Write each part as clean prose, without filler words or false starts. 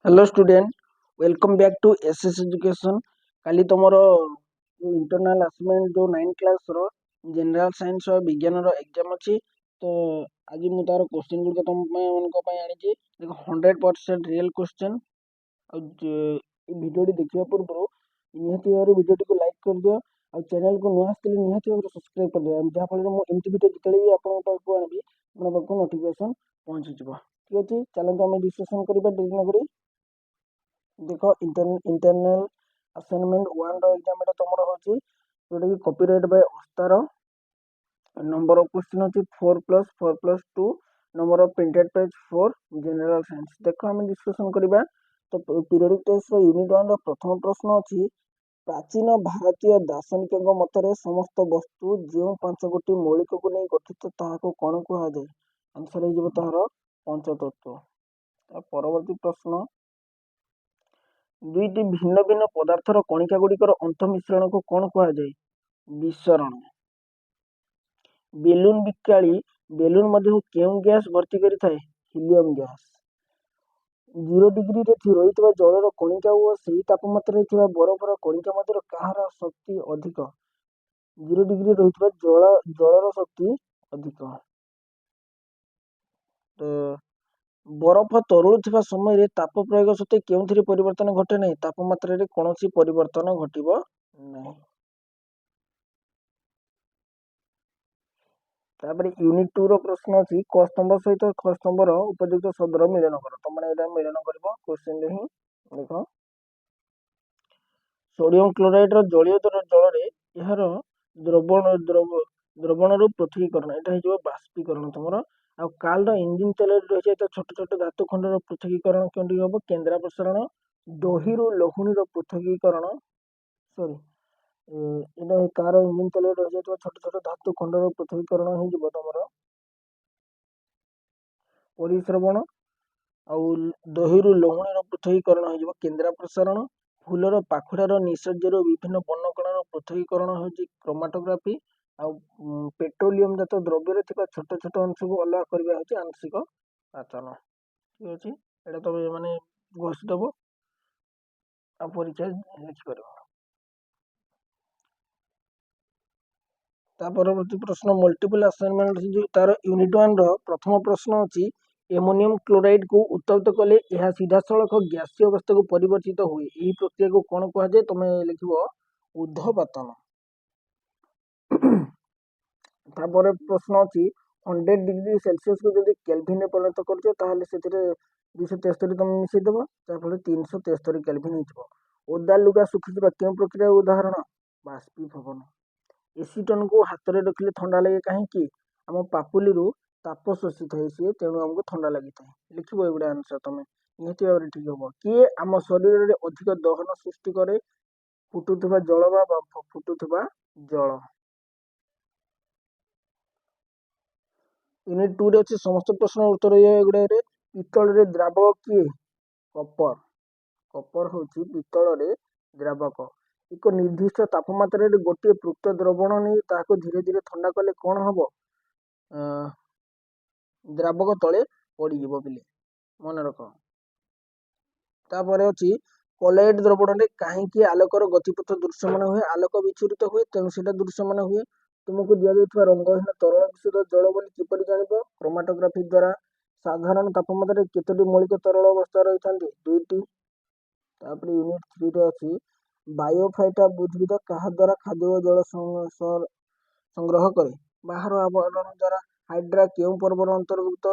Hello student, welcome back to SS education. काली तुमरो जो इंटरनल असाइनमेंट जो 9 क्लास रो जनरल साइंस और विज्ञान रो एग्जाम अछि। तो आज मु तार क्वेश्चन गुड तुम उनको आनी देखो 100% रियल क्वेश्चन। वीडियो देखा पूर्व निहती भाव वीडियो को लाइक कर दियो और चैनल को नुआ आसले निहती भाव सब्सक्राइब कर दियो जहाँफल मुझे वीडियो जिते भी आपको आनी आपको नोटिफिकेशन पहुँची जाव। ठीक अच्छे, चलते आम डिस्कसन करवा डेरी न करी। देखो इंटरनल असाइनमेंट 1 रो एग्जाम एटा तुमरो होची जोटा कि कॉपीराइट बाय ओस्तार। नंबर ऑफ क्वेश्चन होची 4+4+2। Number of printed page 4 general science. देखो हम डिस्कशन करबा। तो पीरियडिक टेस्ट रो यूनिट 1 रो प्रथम प्रश्न अछि, प्राचीन भारतीय दार्शनिक मतरे समस्त वस्तु जो 5 गोटी मौलिक को नहीं गठित ताहाको कोन कुहा जाय। आंसर हे जब ताहार पंचतत्व। परवर्ती प्रश्न, दुईटी भिन्न भिन्न पदार्थर कणिका गुड़िकर अंत मिश्रण को कौन कहा जाए? विसरण। बेलून बिकाली बेलून मध्य केउं गैस भर्ती करि थाए? Helium gas. 0 डिग्री रे रहितबा जलर कणिका ओ सही तापमात्रा रे थिबा बरफर कणिका मध्य काହାର शक्ति अधिक? 0 डिग्री रहितबा जलर शक्ति अधिक। तो बरफ तरुल थिबा समय रे ताप प्रयोग सत्वे केउंथिरे परिवर्तन घटे नहीं? तापमात्रा रे कोनोसी परिवर्तन घटिबो नहीं। तापर यूनिट 2 रो प्रश्न अछि, क स्तंभ सहित ख स्तंभर उपयुक्त शब्दर मिलन करो। तो माने एटा मिलन करबो क्वेश्चन रे ही। देखो सोडियम क्लोराइड रो जलीय जल रे एहार द्रवण रो पृथकीकरण एटा हे जो बाष्पीकरण तुमरो। आ काल रो इंजन तेल रे रहि जाय छोट छोट धातु खंड रो पृथकीकरण केंडी होबो? केंद्रा प्रसारण। दही रो लहुणी रो पृथकीकरण सॉरी एटा कार इंजन तेल रे रहि जाय छोट छोट धातु खंड रो पृथकीकरण हे जबो तुमरो परिश्रवण। आ दही रो लहुणी रो पृथकीकरण हे जबो केंद्रा प्रसारण। फूलर पाखुड़ार निसर्जर विभिन्न वर्णकणार पृथकीकरण होची क्रोमाटोग्राफी। आ पेट्रोलियम जात द्रव्य छोट छोट अंश को अलग करबा होची आंशिक पाचन। ठीक अछि, एटा तो माने घोषित दबो आ परीक्षा लिखि परबो। ता परवर्ती प्रश्न मल्टीपल असाइनमेंट जो तार यूनिट 1 रो प्रथम प्रश्न अछि, एमोनियम क्लोराइड को उत्तप्त कले यह सीधा सड़क गैसीय अवस्था को परिवर्तित हुए। यही प्रक्रिया को कौन कहा जाए? तुम लिखिबो ऊर्ध्वपातन। तापर प्रश्न अछि, 100 डिग्री सेल्सियस को जदि केल्विन में परिणत करछो ताहले सेतिरे 273 तुम मिसै देबो ता फले 373 केल्विन हिजबो। ओदा लुगा सुखिबा केउ प्रक्रिया उदाहरण? बाष्पीभवन। एसीटन को हाथ रे रखिले ठंडा लगे काहेकि? आम पापुली रु ताप शोषित है सी तेणु हमको ठंडा लगी था। लिखिबो एगुडा आंसर तुम निहति भाबरे ठीक हबो। किए आम शरीर रे अधिक दहन सृष्टि करे? फुटुथबा जल बा फुटुथबा जल। यूनिट 2 रे अछि समस्त प्रश्न उत्तर ये एगुडा रे। पित्तल रे द्रावक किए? कपर। कपर होची पित्तल रे द्रावक। एक निर्दिष्ट तापमात्रा रे गोटे पृक्त द्रवण नहीं ताको धीरे धीरे ठंडा कले कौन हबो? द्रावक तले पड़ी जीवो बिले मन रख। तापर अछि, कॉलॉइड द्रवण रे काहेकि आलोकर गतिपथ दृश्यमान हुए? आलोक विचलित हुए तेणु सेटा दृश्यमान हुए। तुमको दिया जाइथवा रंगहीन तरल मिश्रित जल बोली किपरि जानिबो? क्रोमाटोग्राफी द्वारा। साधारण तापमात्रा रे केतोटी मौलिक तरल अवस्था रहिथांती? 2टी। तापर यूनिट 3 रे अछि, बायोफाइटा उद्भिद काहा द्वारा खाद्य व जल संग्रह करे? बाहर आवरण द्वारा। हाइड्रा केउ पर्वर अंतर्भुक्त?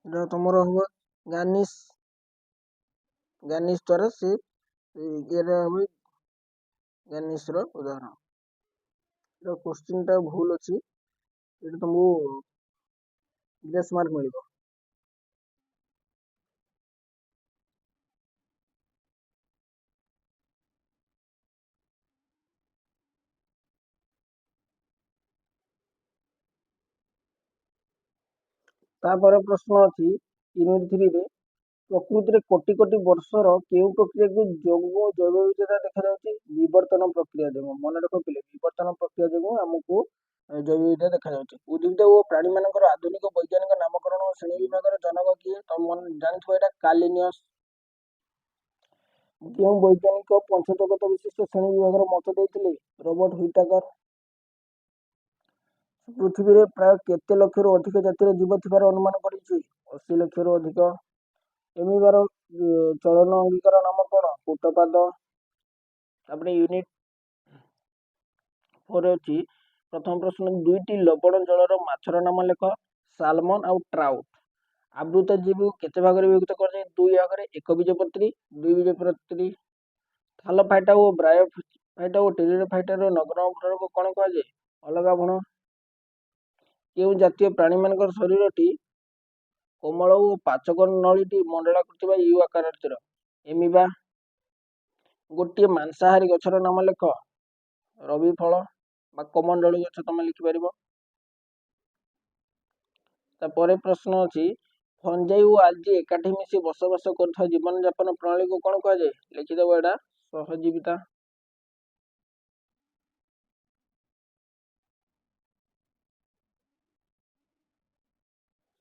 एटा तुमरो हुआ गानिस द्वारा से एरा हुए गानिस रो उदाहरण। एटा क्वेश्चन टा भूल अछि, एटा तुमको ग्रेस मार्क मिलिबो। तापर प्रश्न अछि यूनिट 3 रे, प्रकृति रे कोटि कोटि वर्षर केउ प्रक्रिया को जोगो जैव विविधता देखा जाउची? विवर्तन प्रक्रिया जोगो। मन रख पिले विवर्तन प्रक्रिया जोगो हमको जैव विविधता देखा जाउची। उद्भिद और प्राणी मानकर आधुनिक वैज्ञानिक नामकरण ଶ୍ରେଣୀ ବିଭାଗର ଜନକ କିଏ? ତମେ ଜାଣିଥିବ ଏଇଟା କାଲିନିୟସ୍। କେଉଁ ବୈଜ୍ଞାନିକ ପଞ୍ଚଜଗତ ବିଶିଷ୍ଟ ଶ୍ରେଣୀ ବିଭାଗର ମତ ଦେଇଥିଲେ? ରବର୍ଟ ହୁଇଟାକର। ପୃଥିବୀରେ ପ୍ରାୟ କେତେ ଲକ୍ଷରୁ ଅଧିକ ଜାତିର ଜୀବ ଥିବାର ଅନୁମାନ କରିଛି? 80 ଲକ୍ଷରୁ ଅଧିକ। ଏମିବାର ଚଳନ ଅଙ୍ଗିକାର ନାମ କଣ? କୂଟପାଦ। ତାପରେ ୟୁନିଟ୍ 4 ଅଛି। ପ୍ରଥମ ପ୍ରଶ୍ନ, ଦୁଇଟି ଲବଣ ଜଳର ମାଛର ନାମ ଲେଖ। ସାଲମନ୍ ଆଉ ଟ୍ରାଉଟ୍। ଆବୃତ ଜୀବକୁ କେତେ ଭାଗରେ ବିଭକ୍ତ କରାଯାଏ? 2 ଭାଗରେ, ଏକବୀଜପତ୍ରୀ, ଦ୍ୱିବୀଜପତ୍ରୀ। ଥାଲୋଫାଇଟା ଓ ବ୍ରାୟୋଫାଇଟା ଓ ଟେରିଡୋଫାଇଟାର ନଗ୍ନ ଭ୍ରୂଣକୁ କ'ଣ କୁହାଯାଏ? ଅଲଗା ଭ୍ରୂଣ। କେଉଁ ଜାତୀୟ ପ୍ରାଣୀମାନଙ୍କର ଶରୀରଟି କୋମଳ ଓ ପାଚକ ନଳୀଟି ମଣ୍ଡଳାକୃତି ବା ୟୁ ଆକାରର? ଏମିବା। ଗୋଟିଏ ମାଂସାହାରୀ ଗଛର ନାମ ଲେଖ। ରବି ଫଳ ବା କମଣ୍ଡଳୀ ଗଛ ତମେ ଲେଖିପାରିବ। ତାପରେ ପ୍ରଶ୍ନ ଅଛି, ଫଞ୍ଜାଇ ଓ ଆଲ୍ଜି ଏକାଠି ମିଶି ବସବାସ କରୁଥିବା ଜୀବନଯାପନ ପ୍ରଣାଳୀକୁ କ'ଣ କୁହାଯାଏ? ଲେଖିଦେବ ଏଇଟା ସହଜୀବିତା।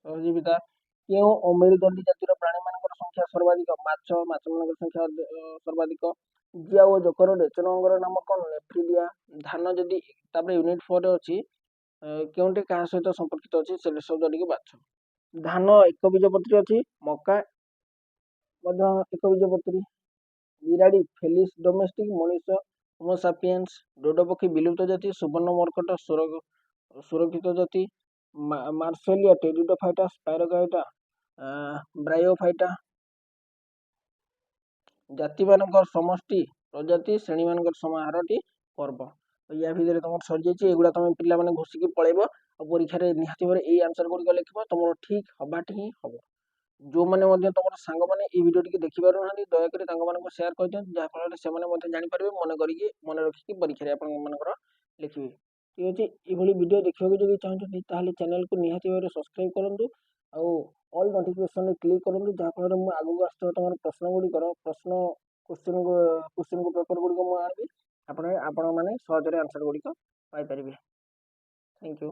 ସହଜୀବିତା। କେଉଁ ଅମେରୁଦଣ୍ଡୀ ଜାତିର ପ୍ରାଣୀମାନଙ୍କର ସଂଖ୍ୟା ସର୍ବାଧିକ? ମାଛମାନଙ୍କର ସଂଖ୍ୟା ସର୍ବାଧିକ। ଜିଆ ଓ ଜୋକର ରେଚନ ଅଙ୍ଗର ନାମ କ'ଣ? ନେଫ୍ରିଡ଼ିଆ। ଧାନ ଯଦି, ତାପରେ ୟୁନିଟ୍ 4 ଅଛି, କେଉଁଠି କାହା ସହିତ ସମ୍ପର୍କିତ ଅଛି ସେ ଶବ୍ଦ ଟିକେ ବାଛ। ଧାନ ଏକବୀଜପତ୍ରୀ ଅଛି। ମକା ମଧ୍ୟ ଏକବୀଜପତ୍ରୀ। ବିରାଡ଼ି ଫେଲିସ୍ ଡୋମେଷ୍ଟିକ୍। ମଣିଷ ହୋମୋ ସାପିଏନ୍ସ। ଡୋଡୋ ପକ୍ଷୀ ବିଲୁପ୍ତ ଜାତି। ସୁବର୍ଣ୍ଣ ମର୍କଟ ସୁରକ୍ଷିତ ଜାତି। ମାର୍ସେଲିଆ ଟେରିଡୋଫାଇଟା। ସ୍ପାଇରୋଗାଇଟା ବ୍ରାୟୋଫାଇଟା। ଜାତିମାନଙ୍କର ସମଷ୍ଟି ପ୍ରଜାତି, ଶ୍ରେଣୀମାନଙ୍କର ସମାହାରଟି ପର୍ବ। ୟା ଭିତରେ ତମର ସରିଯାଇଛି। ଏଗୁଡ଼ା ତମେ ପିଲାମାନେ ଘୋଷିକି ପଳେଇବ ଆଉ ପରୀକ୍ଷାରେ ନିହାତି ଭାବରେ ଏଇ ଆନ୍ସର ଗୁଡ଼ିକ ଲେଖିବ। ତମର ଠିକ୍ ହବାଟି ହିଁ ହବ। ଯେଉଁମାନେ ମଧ୍ୟ ତମର ସାଙ୍ଗମାନେ ଏଇ ଭିଡ଼ିଓ ଟିକେ ଦେଖିପାରୁନାହାନ୍ତି ଦୟାକରି ତାଙ୍କମାନଙ୍କୁ ସେୟାର କରିଦିଅନ୍ତୁ, ଯାହାଫଳରେ ସେମାନେ ମଧ୍ୟ ଜାଣିପାରିବେ, ମନେ ରଖିକି ପରୀକ୍ଷାରେ ଆପଣମାନଙ୍କର ଲେଖିବେ। ଠିକ୍ ଅଛି। ଏଇଭଳି ଭିଡ଼ିଓ ଦେଖିବାକୁ ଯଦି ଚାହୁଁଛନ୍ତି ତାହେଲେ ଚ୍ୟାନେଲକୁ ନିହାତି ଭାବରେ ସବସ୍କ୍ରାଇବ୍ କରନ୍ତୁ ଆଉ ଅଲ୍ ନୋଟିଫିକେସନରେ କ୍ଲିକ୍ କରନ୍ତୁ, ଯାହାଫଳରେ ମୁଁ ଆଗକୁ ଆସୁଥିବା ତମର କୋଶ୍ଚିନ୍ ପେପର ଗୁଡ଼ିକ ମୁଁ ଆଣିବି, ଆପଣମାନେ ସହଜରେ ଆନ୍ସର ଗୁଡ଼ିକ ପାଇପାରିବେ। Thank you.